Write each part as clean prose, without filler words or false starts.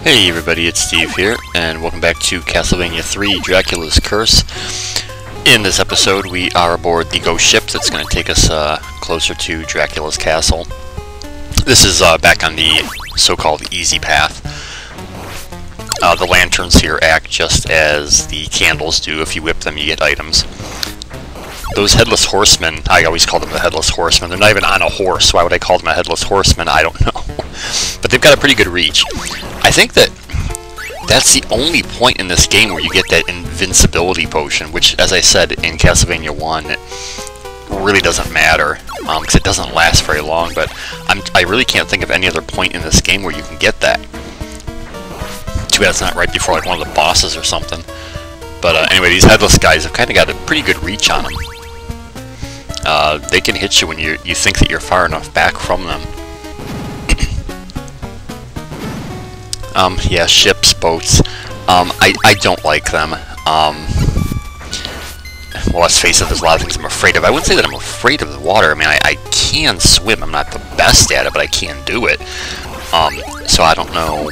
Hey everybody, it's Steve here, and welcome back to Castlevania 3, Dracula's Curse. In this episode, we are aboard the ghost ship that's going to take us closer to Dracula's castle. This is back on the so-called easy path. The lanterns here act just as the candles do. If you whip them, you get items. Those headless horsemen, I always call them the headless horsemen. They're not even on a horse. Why would I call them a headless horseman? I don't know. But they've got a pretty good reach. I think that's the only point in this game where you get that invincibility potion, which, as I said in Castlevania 1, it really doesn't matter, because it doesn't last very long, but I really can't think of any other point in this game where you can get that. Too bad it's not right before like one of the bosses or something. But anyway, these headless guys have kind of got a pretty good reach on them. They can hit you when you think that you're far enough back from them. Yeah, ships, boats. I don't like them. Well, let's face it, there's a lot of things I'm afraid of. I wouldn't say that I'm afraid of the water. I mean, I can swim. I'm not the best at it, but I can do it. So I don't know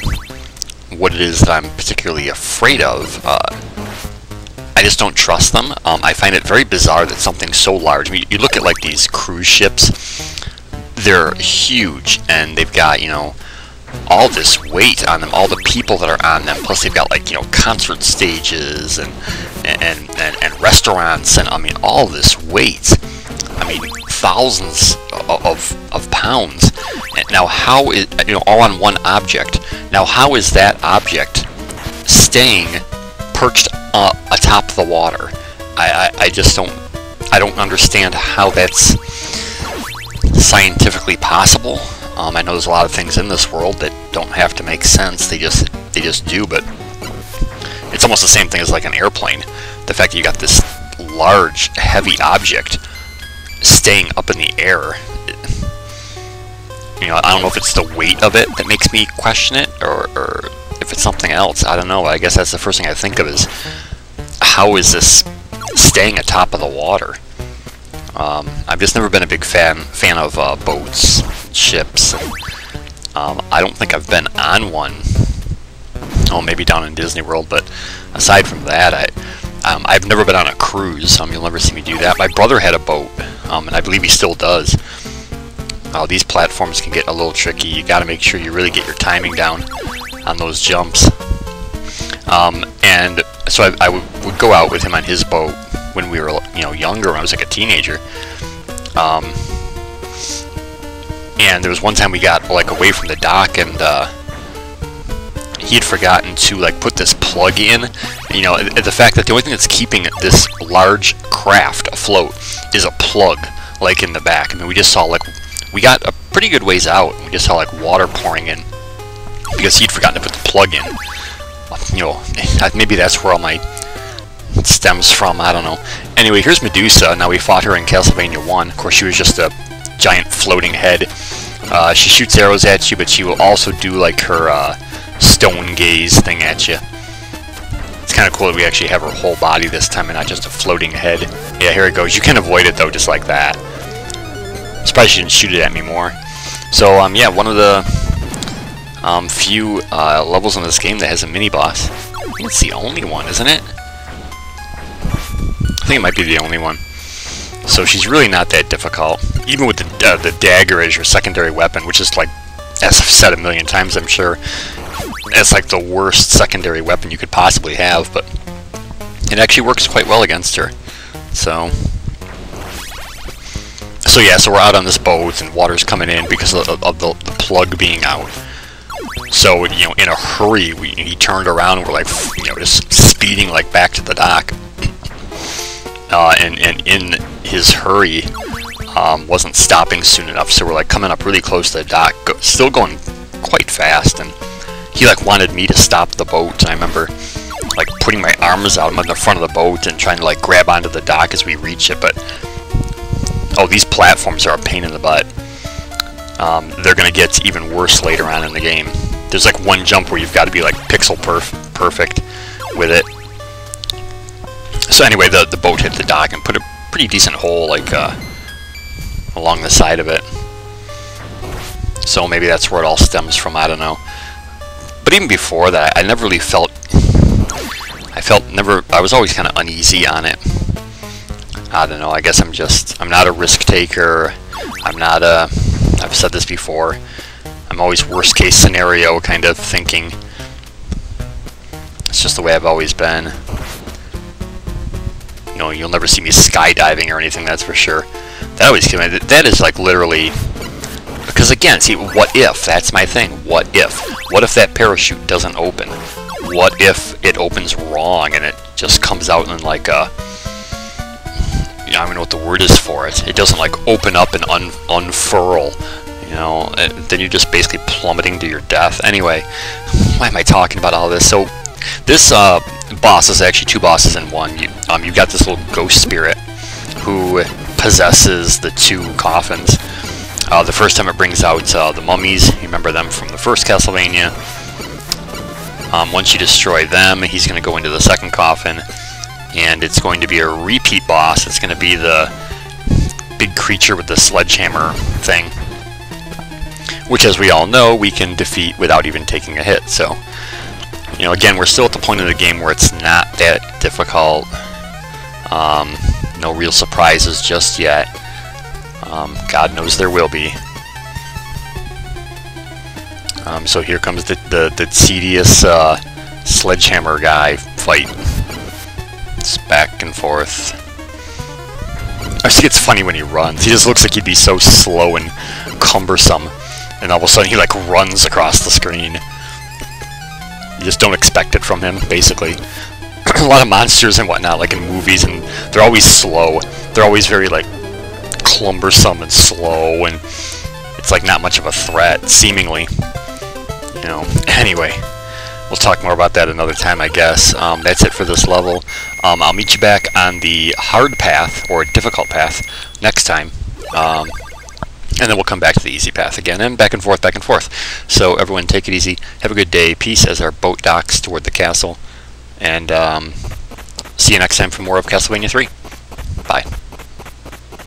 what it is that I'm particularly afraid of. I just don't trust them. I find it very bizarre that something so large... I mean, you look at, like, these cruise ships. They're huge, and they've got, you know, all this weight on them, all the people that are on them, plus they've got, like, you know, concert stages and restaurants, and I mean, all this weight. I mean, thousands of pounds. And now, how is, you know, all on one object? Now, how is that object staying perched atop the water? I just don't understand how that's scientifically possible. I know there's a lot of things in this world that don't have to make sense. They just do, but it's almost the same thing as like an airplane. The fact that you got this large, heavy object staying up in the air. You know, I don't know if it's the weight of it that makes me question it, or if it's something else. I don't know. I guess that's the first thing I think of is, how is this staying atop of the water? I've just never been a big fan of boats, ships, and I don't think I've been on one. Oh, maybe down in Disney World, but aside from that, I've never been on a cruise. You'll never see me do that. My brother had a boat, and I believe he still does. These platforms can get a little tricky. You got to make sure you really get your timing down on those jumps. And so I would go out with him on his boat when we were, you know, younger, when I was like a teenager. And there was one time we got like away from the dock, and he had forgotten to like put this plug in. You know, the fact that the only thing that's keeping this large craft afloat is a plug, like in the back. I mean, we just saw like, we got a pretty good ways out, and we just saw like water pouring in because he'd forgotten to put the plug in. You know, maybe that's where all my stems from, I don't know. Anyway, here's Medusa. Now, we fought her in Castlevania 1. Of course, she was just a giant floating head. She shoots arrows at you, but she will also do like her stone gaze thing at you. It's kind of cool that we actually have her whole body this time and not just a floating head. Yeah, here it goes. You can avoid it though, just like that. I'm surprised she didn't shoot it at me more. So, yeah, one of the few levels in this game that has a mini-boss. I think it's the only one, isn't it? I think it might be the only one. So she's really not that difficult. Even with the dagger as your secondary weapon, which is like, as I've said a million times, I'm sure, it's like the worst secondary weapon you could possibly have, but it actually works quite well against her. So yeah, so we're out on this boat, and water's coming in because of the plug being out. So, you know, in a hurry, he turned around, and we're like, you know, just speeding like back to the dock. And in his hurry, wasn't stopping soon enough, so we're like coming up really close to the dock, still going quite fast, and he like wanted me to stop the boat, and I remember like putting my arms out in the front of the boat and trying to like grab onto the dock as we reach it, but oh, these platforms are a pain in the butt. They're gonna get even worse later on in the game. There's like one jump where you've got to be like pixel perfect with it. So anyway, the boat hit the dock and put a pretty decent hole like along the side of it. So maybe that's where it all stems from, I don't know. But even before that, I never really felt... I was always kind of uneasy on it. I don't know, I guess I'm not a risk taker. I've said this before, I'm always worst case scenario kind of thinking. It's just the way I've always been. You know, you'll never see me skydiving or anything, that's for sure. That always kills me. That is like literally... Because again, see, what if? That's my thing. What if? What if that parachute doesn't open? What if it opens wrong and it just comes out in like a... I don't even know what the word is for it. It doesn't like open up and unfurl. You know, then you're just basically plummeting to your death. Anyway, why am I talking about all this? So, this boss is actually two bosses in one. You've got this little ghost spirit who possesses the two coffins. The first time it brings out the mummies. You remember them from the first Castlevania. Once you destroy them, he's going to go into the second coffin, and it's going to be a repeat boss. It's going to be the big creature with the sledgehammer thing, which, as we all know, we can defeat without even taking a hit. So, you know, again, we're still at the point of the game where it's not that difficult. No real surprises just yet. God knows there will be. So here comes the tedious sledgehammer guy fight. It's back and forth. I think it's funny when he runs. He just looks like he'd be so slow and cumbersome, and all of a sudden he like runs across the screen. You just don't expect it from him, basically. A lot of monsters and whatnot, like in movies, and they're always slow. They're always very like cumbersome and slow, and it's like not much of a threat, seemingly. You know. Anyway, we'll talk more about that another time, I guess. That's it for this level. I'll meet you back on the hard path, or difficult path, next time. And then we'll come back to the easy path again, and back and forth, back and forth. So everyone, take it easy. Have a good day. Peace as our boat docks toward the castle. And see you next time for more of Castlevania 3.